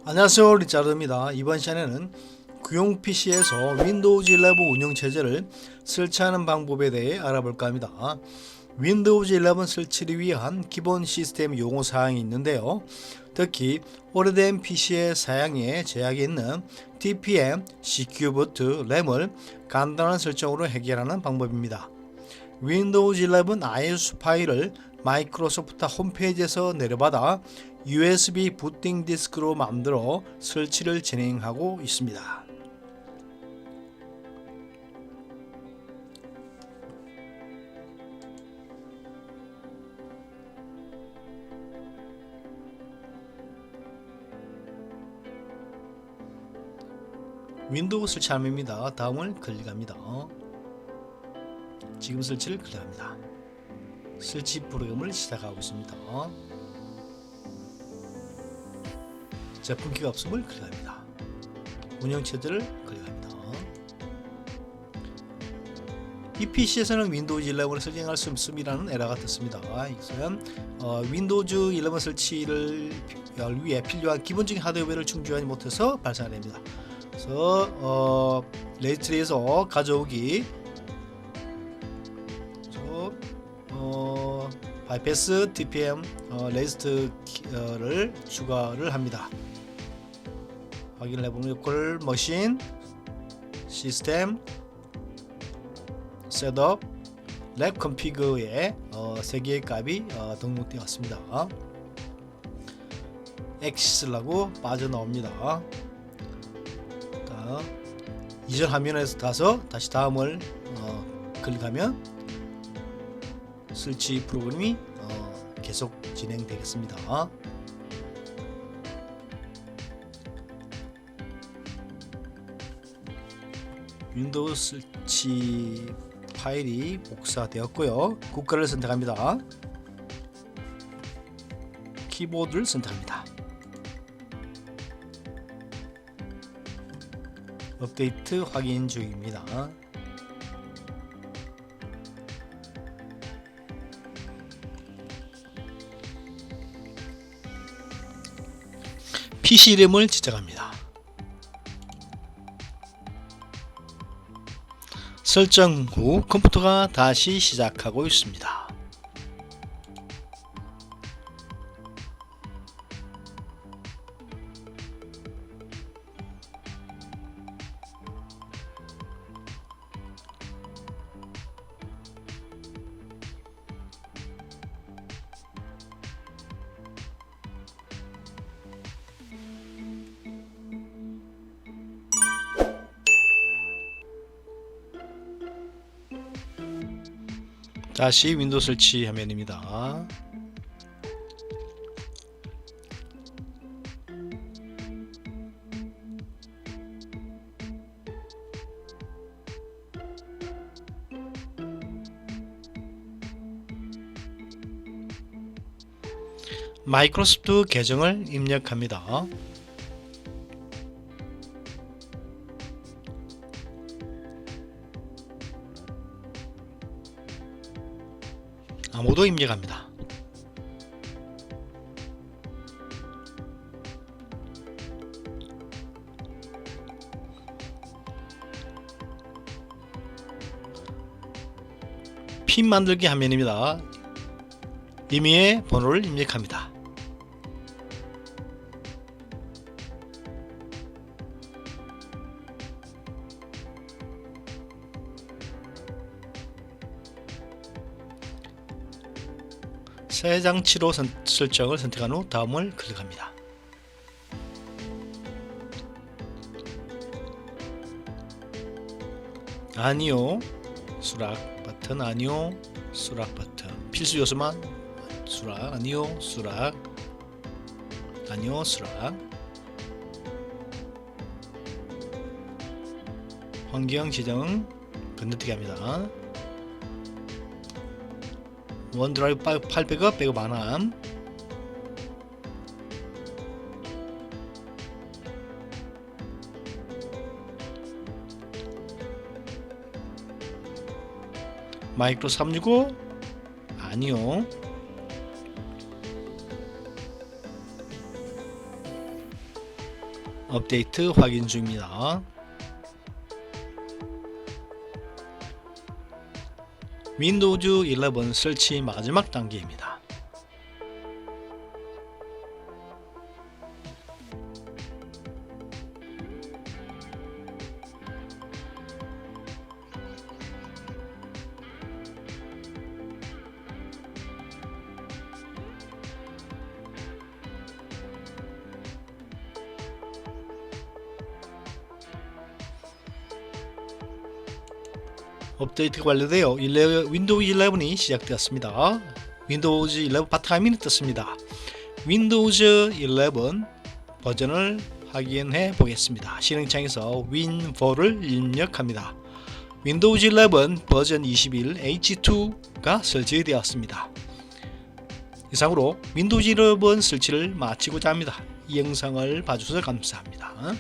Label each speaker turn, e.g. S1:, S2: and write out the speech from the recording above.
S1: 안녕하세요, 리차드입니다. 이번 시간에는 구용 PC에서 윈도우즈 11 운영체제를 설치하는 방법에 대해 알아볼까 합니다. 윈도우즈 11 설치를 위한 기본 시스템 용어 사항이 있는데요. 특히 오래된 PC의 사양에 제약이 있는 TPM, CQ부트, 램을 간단한 설정으로 해결하는 방법입니다. 윈도우즈 11 ISO 파일을 마이크로소프트 홈페이지에서 내려받아 USB 부팅 디스크로 만들어 설치를 진행하고 있습니다. 윈도우 설치함입니다. 다음을 클릭합니다. 지금 설치를 클릭합니다. 설치 프로그램을 시작하고 있습니다. 제품키가 없음을 클릭합니다. 운영체제를 클릭합니다. 이 PC에서는 윈도우즈 11을 설정할 수 없음이라는 에러가 떴습니다. 이것은 윈도우즈 11 설치를 위해 필요한 기본적인 하드웨어를 충족하지 못해서 발생됩니다. 그래서 레지스트리에서 가져오기 바이패스 TPM 레지스트를 추가를 합니다. 확인을 해보면 로컬 머신 시스템 셋업 랩 컨피그에 3개의 값이 등록되었습니다. 엑시스를 하고 빠져나옵니다. 이전 화면에서 가서 다시 다음을 클릭하면 설치 프로그램이 계속 진행되겠습니다. 윈도우 설치 파일이 복사되었고요. 국가를 선택합니다. 키보드를 선택합니다. 업데이트 확인 중입니다. PC 이름을 지정합니다. 설정 후 컴퓨터가 다시 시작하고 있습니다. 다시 윈도우 설치 화면입니다. 마이크로소프트 계정을 입력합니다. 아무도 입력합니다. 핀 만들기 화면입니다. 임의의 번호를 입력합니다. 새 장치로 설정을 선택한 후 다음을 클릭합니다. 아니요 수락 버튼, 아니요 수락 버튼, 필수 요소만 수락, 아니요 수락, 아니요 수락. 환경 지정 건너뛰기 합니다. 원드라이브 파일 백업 안함. 마이크로 365 아니요. 업데이트 확인 중입니다. 윈도우즈 11 설치 마지막 단계입니다. 업데이트가 완료되어 윈도우 11이 시작되었습니다. 윈도우즈 11 바탕화면이 떴습니다. 윈도우즈 11 버전을 확인해 보겠습니다. 실행창에서 윈4를 입력합니다. 윈도우즈 11 버전 21 H2가 설치되었습니다. 이상으로 윈도우즈 11 설치를 마치고자 합니다. 이 영상을 봐주셔서 감사합니다.